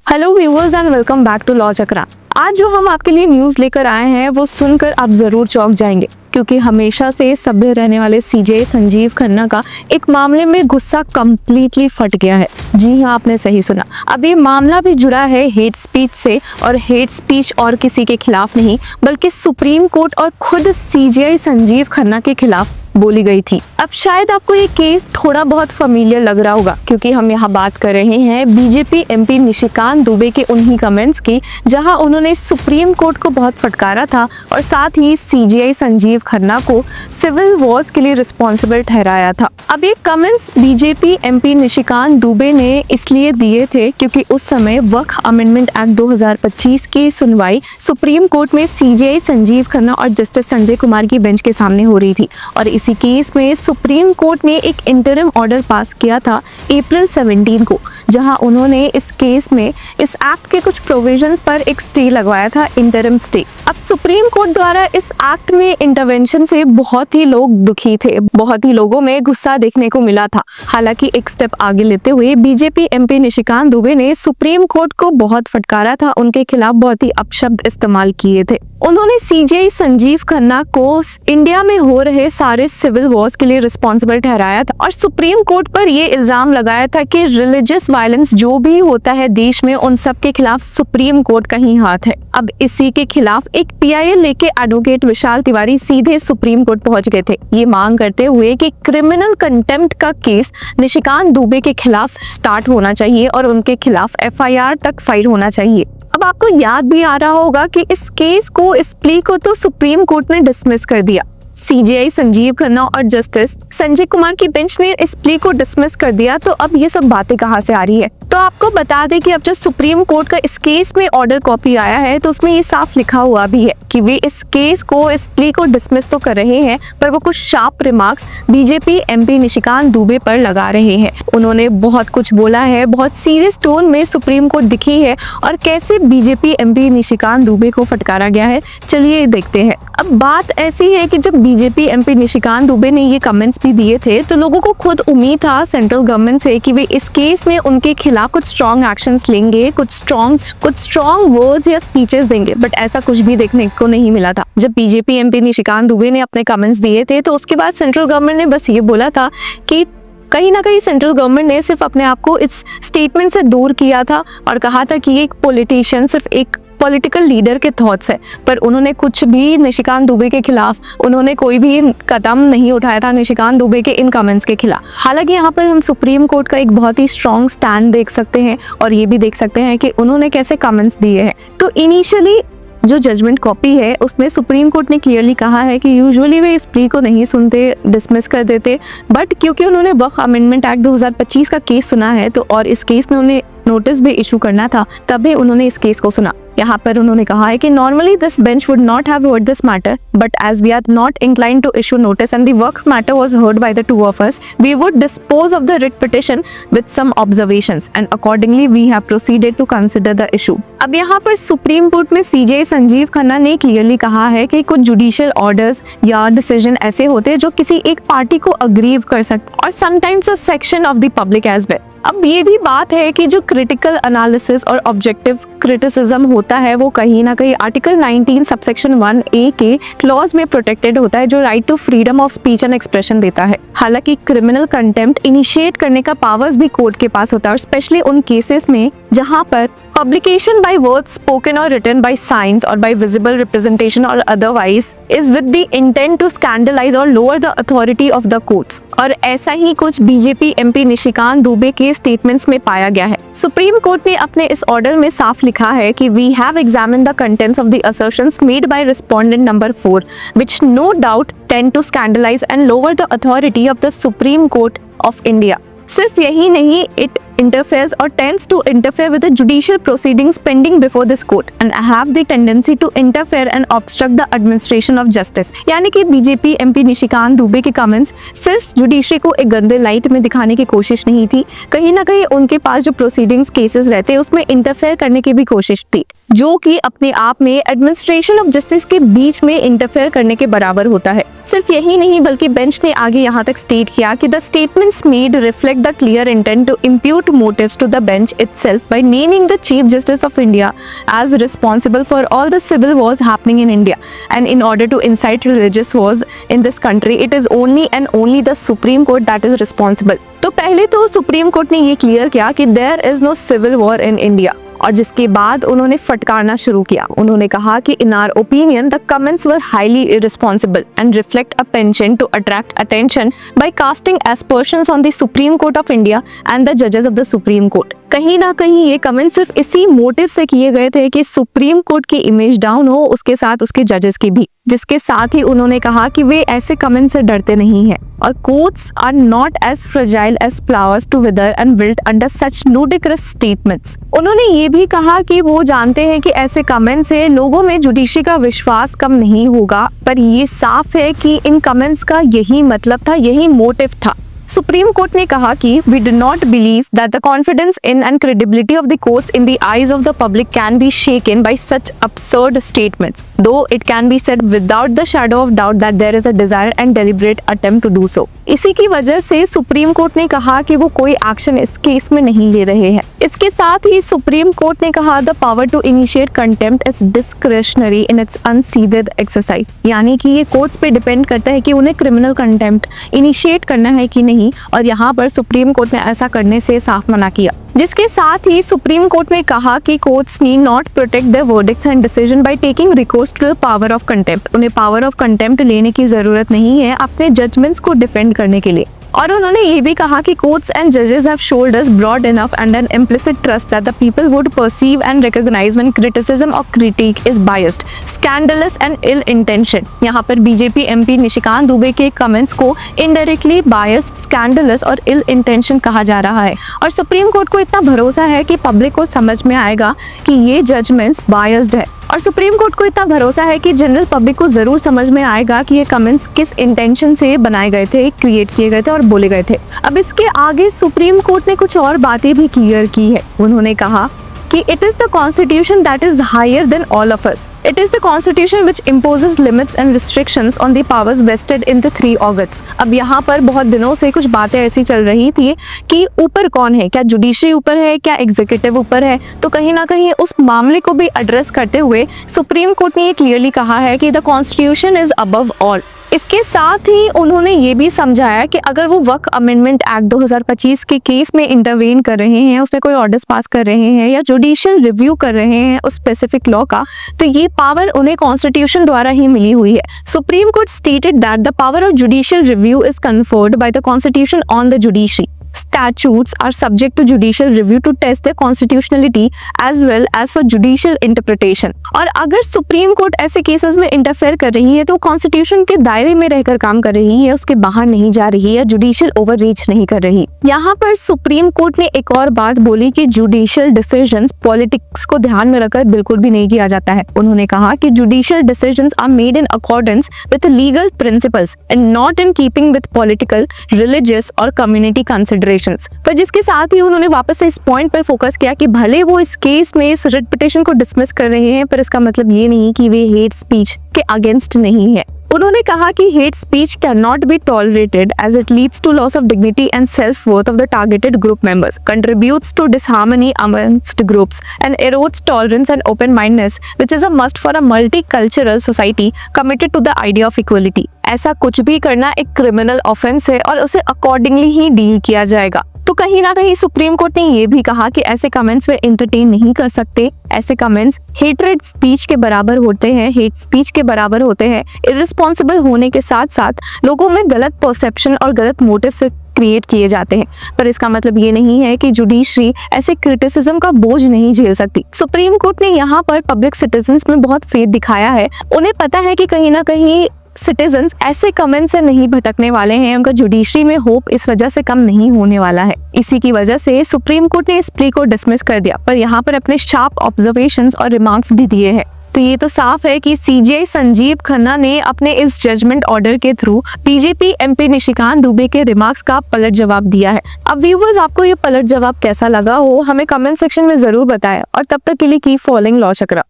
Hello viewers and welcome back to law Chakra. आज जो हम आपके लिए न्यूज़ लेकर आए हैं वो सुनकर आप ज़रूर चौंक जाएंगे, क्योंकि हमेशा से सभ्य रहने वाले सीजे संजीव खन्ना का एक मामले में गुस्सा कम्प्लीटली फट गया है। जी हाँ, आपने सही सुना। अब ये मामला भी जुड़ा है हेट स्पीच से, और हेट स्पीच और किसी के खिलाफ नहीं बल्कि सुप्रीम कोर्ट और खुद सीजे संजीव खन्ना के खिलाफ बोली गई थी। अब शायद आपको ये केस थोड़ा बहुत फेमिलियर लग रहा होगा, क्योंकि हम यहाँ बात कर रहे हैं बीजेपी एमपी निशिकांत दुबे के उन्हीं कमेंट्स की, जहां उन्होंने सुप्रीम कोर्ट को बहुत फटकारा था और साथ ही सीजीआई संजीव खन्ना को सिविल वॉर्स के लिए रिस्पॉन्सिबल ठहराया था। अब ये comments BJP MP Nishikant Dubey ने इसलिए दिए थे क्योंकि उस समय वक्फ अमेंडमेंट एक्ट 2025 की सुनवाई सुप्रीम कोर्ट में सीजीआई संजीव खन्ना और जस्टिस संजय कुमार की बेंच के सामने हो रही थी, और इसी केस में सुप्रीम कोर्ट ने एक इंटरिम ऑर्डर पास किया था अप्रैल 17 को, जहां उन्होंने इस केस में इस एक्ट के कुछ प्रोविजंस पर एक स्टे लगवाया था, इंटरिम स्टे। अब सुप्रीम कोर्ट द्वारा इस एक्ट में इंटरवेंशन से बहुत ही लोग दुखी थे, बहुत ही लोगों में गुस्सा देखने को मिला था। हालांकि एक स्टेप आगे लेते हुए बीजेपी एमपी निशिकांत दुबे ने सुप्रीम कोर्ट को बहुत फटकारा था, उनके खिलाफ बहुत ही अपशब्द इस्तेमाल किए थे। उन्होंने सीजीआई संजीव खन्ना को इंडिया में हो रहे सारे सिविल वॉर्स के लिए रिस्पॉन्सिबल ठहराया था, और सुप्रीम कोर्ट पर यह इल्जाम लगाया था कि रिलीजियस वायलेंस जो भी होता है देश में, उन सब के खिलाफ सुप्रीम कोर्ट का ही हाथ है। अब इसी के खिलाफ एक पीआईएल लेके एडवोकेट विशाल तिवारी सीधे सुप्रीम कोर्ट पहुंच गए थे, ये मांग करते हुए कि क्रिमिनल कंटेम्प्ट का केस निशिकांत दुबे के खिलाफ स्टार्ट होना चाहिए और उनके खिलाफ एफआईआर तक फाइल होना चाहिए। अब आपको याद भी आ रहा होगा कि इस केस को, इस प्ली को तो सुप्रीम कोर्ट ने डिसमिस कर दिया। सीजीआई संजीव खन्ना और जस्टिस संजय कुमार की बेंच ने इस प्ली को डिसमिस कर दिया। तो अब ये सब बातें कहाँ से आ रही है? तो आपको बता दें कि अब जो सुप्रीम कोर्ट का इस केस में ऑर्डर कॉपी आया है, तो उसमें ये साफ लिखा हुआ भी है कि वे इस केस को, इस प्ली को डिसमिस तो कर रहे हैं, पर वो कुछ sharp remarks BJP MP Nishikant Dubey पर लगा रहे हैं। उन्होंने बहुत कुछ बोला है, बहुत सीरियस टोन में सुप्रीम कोर्ट दिखी है, और कैसे बीजेपी एमपी निशिकांत दुबे को फटकारा गया है, चलिए देखते हैं। अब बात ऐसी है कि जब बीजेपी एमपी निशिकांत दुबे ने ये कमेंट्स भी दिए थे, तो लोगों को खुद उम्मीद था सेंट्रल गवर्नमेंट से कि वे इस केस में उनके खिलाफ कुछ स्ट्रॉन्ग एक्शंस लेंगे, कुछ स्ट्रॉन्ग वर्ड्स या स्पीचेस देंगे, बट ऐसा कुछ भी देखने को नहीं मिला था। जब बीजेपी एमपी निशिकांत दुबे ने अपने कमेंट्स दिए थे, तो उसके बाद सेंट्रल गवर्नमेंट ने बस ये बोला था कि कहीं ना कहीं सेंट्रल गवर्नमेंट ने सिर्फ अपने आप को इस स्टेटमेंट से दूर किया था और कहा था कि ये एक पॉलिटिशियन, सिर्फ एक पॉलिटिकल लीडर के थॉट्स है, पर उन्होंने कुछ भी निशिकांत दुबे के खिलाफ, उन्होंने कोई भी कदम नहीं उठाया था निशिकांत दुबे के इन कमेंट्स के खिलाफ। हालांकि यहाँ पर हम सुप्रीम कोर्ट का एक बहुत ही स्ट्रॉन्ग स्टैंड देख सकते हैं, और ये भी देख सकते हैं कि उन्होंने कैसे कमेंट्स दिए हैं। तो इनिशियली जो जजमेंट कॉपी है उसमें सुप्रीम कोर्ट ने क्लियरली कहा है कि यूजुअली वे इस प्ली को नहीं सुनते, डिसमिस कर देते, बट क्योंकि उन्होंने वक्फ अमेंडमेंट एक्ट 2025 का केस सुना है, तो और इस केस में उन्हें नोटिस भी इशू करना था, तभी उन्होंने इस केस को सुना। यहाँ पर उन्होंने कहा है कि normally this bench would not have heard this matter, but as we are not inclined to issue notice and the work matter was heard by the two of us, we would dispose of the writ petition with some observations and accordingly we have proceeded to consider the issue. अब यहाँ पर supreme court में सीजे संजीव खन्ना ने clearly कहा है कि कुछ judicial orders या डिसीजन ऐसे होते हैं जो किसी एक पार्टी को अग्रीव कर सकते, और sometimes a section of the public as well. अब ये भी बात है कि जो क्रिटिकल एनालिसिस और ऑब्जेक्टिव क्रिटिसिज्म होता है, वो कहीं ना कहीं आर्टिकल 19 सबसेक्शन 1A के क्लॉज में प्रोटेक्टेड होता है, जो right to freedom of speech and expression देता है। हालांकि क्रिमिनल कंटेम्प्ट इनिशिएट करने का पावर्स भी कोर्ट के पास होता है, और स्पेशली उन केसेस में जहां पर publication by words spoken or written by signs or by visible representation or otherwise is with the intent to scandalize or lower the authority of the courts। और ऐसा ही कुछ बीजेपी एमपी निशिकांत दुबे के statements में पाया गया है। सुप्रीम कोर्ट ने अपने इस ऑर्डर में साफ लिखा है कि we have examined the contents of the assertions made by respondent number 4 which no doubt tend to scandalize and lower the authority of the Supreme Court of India। सिर्फ यही नहीं, it interferes or tends to interfere with the judicial proceedings pending before this court and have the tendency to interfere and obstruct the administration of justice। यानी कि BJP MP Nishikant Dubey के comments सिर्फ judiciary को एक गंदे लाइट में दिखाने की कोशिश नहीं थी, कहीं ना कहीं उनके पास जो प्रोसीडिंग्स केसेस रहते हैं उसमें इंटरफेयर करने की भी कोशिश थी, जो कि अपने आप में एडमिनिस्ट्रेशन ऑफ जस्टिस के बीच में इंटरफेयर करने के बराबर होता है। सिर्फ यही नहीं, बल्कि बेंच ने आगे यहाँ तक स्टेट किया कि the statements made reflect the clear intent to impute impute motives to the bench itself by naming the Chief Justice of India as responsible for all the civil wars happening in India. And in order to incite religious wars in this country, it is only and only the Supreme Court that is responsible. तो पहले तो supreme court ने ये clear किया कि there is no civil war in India, और जिसके बाद उन्होंने फटकारना शुरू किया। उन्होंने कहा कि in our opinion the comments were highly irresponsible and reflect a penchant to attract attention by casting aspersions on the supreme court of India and the जजेस ऑफ द सुप्रीम कोर्ट। कहीं ना कहीं ये कमेंट सिर्फ इसी motive से किए गए थे कि सुप्रीम कोर्ट की इमेज डाउन हो, उसके साथ उसके जजेस की भी, जिसके साथ ही उन्होंने कहा कि वे ऐसे कमेंट से डरते नहीं हैं और courts are not as fragile as flowers to wither and wilt under such ludicrous statements. उन्होंने ये भी कहा कि वो जानते हैं कि ऐसे कमेंट से लोगों में जुडिशरी का विश्वास कम नहीं होगा, पर ये साफ है कि इन कमेंट्स का यही मतलब था, यही मोटिव था। सुप्रीम कोर्ट ने कहा कि we do not believe that the confidence in and credibility of the courts in the eyes of the public can be shaken by such absurd statements, though it can be said without the shadow of doubt that there is a desire and deliberate attempt to do so. इसी की वजह से supreme court ने कहा कि वो कोई action इस केस में नहीं ले रहे हैं। इसके साथ ही सुप्रीम कोर्ट ने कहा the power to initiate contempt is discretionary in its unceded exercise, यानी कि ये कोर्ट्स पे डिपेंड करता है कि उन्हें क्रिमिनल कंटेम्प्ट इनिशिएट करना है कि नहीं, और यहाँ पर सुप्रीम कोर्ट ने ऐसा करने से साफ मना किया। जिसके साथ ही सुप्रीम कोर्ट ने कहा कि courts need not protect their verdicts and decision by taking recourse to the power of contempt. उन्हें पावर ऑफ कंटेम्प्ट लेने की जरूरत नहीं है अपने जजमेंट्स को डिफेंड करने के लिए। और उन्होंने ये भी कहा कि कोर्ट्स एंड जजेस have should as broad enough and an implicit trust that the people would perceive and recognize when criticism और critique is biased, scandalous and ill intention. यहाँ पर बीजेपी एमपी निशिकांत दुबे के कमेंट्स को इनडायरेक्टली बायस्ड, स्कैंडलस और इल intention कहा जा रहा है। और सुप्रीम कोर्ट को इतना भरोसा है कि पब्लिक को समझ में आएगा कि ये जजमेंट्स बायस्ड है, और सुप्रीम कोर्ट को इतना भरोसा है कि जनरल पब्लिक को जरूर समझ में आएगा कि ये कमेंट्स किस इंटेंशन से बनाए गए थे, क्रिएट किए गए थे और बोले गए थे। अब इसके आगे सुप्रीम कोर्ट ने कुछ और बातें भी क्लियर की है। उन्होंने कहा कि it is the constitution that is higher than all of us. It is the constitution which imposes limits and restrictions on the powers vested in the 3 organs. अब यहाँ पर बहुत दिनों से कुछ बातें ऐसी चल रही थी कि ऊपर कौन है, क्या जुडिशरी ऊपर है, क्या एग्जीक्यूटिव ऊपर है, तो कहीं ना कहीं उस मामले को भी एड्रेस करते हुए सुप्रीम कोर्ट ने ये क्लियरली कहा है कि the constitution is above all. इसके साथ ही उन्होंने ये भी समझाया कि अगर वो वक्फ अमेंडमेंट एक्ट 2025 के केस में इंटरवेन कर रहे हैं, उसमें कोई ऑर्डर्स पास कर रहे हैं या जुडिशियल रिव्यू कर रहे हैं उस स्पेसिफिक लॉ का, तो ये पावर उन्हें कॉन्स्टिट्यूशन द्वारा ही मिली हुई है। Supreme court stated that the power of judicial review is conferred by the constitution on the judiciary. Statutes are subject to judicial review to test their constitutionality as well as for judicial interpretation. और अगर supreme court ऐसे cases में interfere कर रही है तो constitution के दायरे में रहकर काम कर रही है, उसके बाहर नहीं जा रही है, जुडिशियल ओवररीच नहीं कर रही। यहाँ पर सुप्रीम कोर्ट ने एक और बात बोली कि जुडिशियल डिसीजंस पॉलिटिक्स को ध्यान में रखकर बिल्कुल भी नहीं किया जाता है। उन्होंने कहा कि judicial decisions are made in accordance with legal principles and not in keeping with political, religious और कम्युनिटी कंसिडरेशंस। पर जिसके साथ ही उन्होंने वापस से इस पॉइंट पर फोकस किया कि भले वो इस केस में इस रिट पिटीशन को डिसमिस कर रहे हैं, पर इसका मतलब ये नहीं कि वे हेट स्पीच के अगेंस्ट नहीं है। उन्होंने कहा कि hate speech can not be tolerated as it leads to loss of dignity and self worth of the targeted group members, contributes to disharmony amongst groups and erodes tolerance and open mindedness which is a must for a multicultural society committed to the idea of equality. ऐसा कुछ भी करना एक criminal offence है और उसे accordingly ही deal किया जाएगा। तो कहीं ना कहीं सुप्रीम कोर्ट ने ये भी कहा कि ऐसे कमेंट्स वे एंटरटेन नहीं कर सकते। ऐसे कमेंट्स हेट्रेड स्पीच के बराबर होते हैं, हेट स्पीच के बराबर होते हैं, इररिस्पॉन्सिबल होने के साथ साथ लोगों में गलत परसेप्शन और गलत मोटिव से क्रिएट किए जाते हैं। पर इसका मतलब ये नहीं है कि जुडिशरी ऐसे क्रिटिसिज्म का बोझ नहीं झेल सकती। सुप्रीम कोर्ट ने यहाँ पर पब्लिक सिटीजन्स में बहुत फेथ दिखाया है। उन्हें पता है कि कहीं ना कहीं सिटीजन्स ऐसे कमेंट से नहीं भटकने वाले हैं, उनका जुडिशरी में होप इस वजह से कम नहीं होने वाला है। इसी की वजह से सुप्रीम कोर्ट ने इस प्ली को डिसमिस कर दिया, पर यहाँ पर अपने शार्प ऑब्जर्वेशंस और रिमार्क्स भी दिए हैं। तो ये तो साफ है कि सीजेआई संजीव खन्ना ने अपने इस जजमेंट ऑर्डर के through BJP MP Nishikant Dubey के रिमार्क्स का पलट जवाब दिया है। अब व्यूवर्स, आपको ये पलट जवाब कैसा लगा हो हमें कमेंट सेक्शन में जरूर बताएं, और तब तक के लिए कीप फॉलोइंग लॉ चक्रा।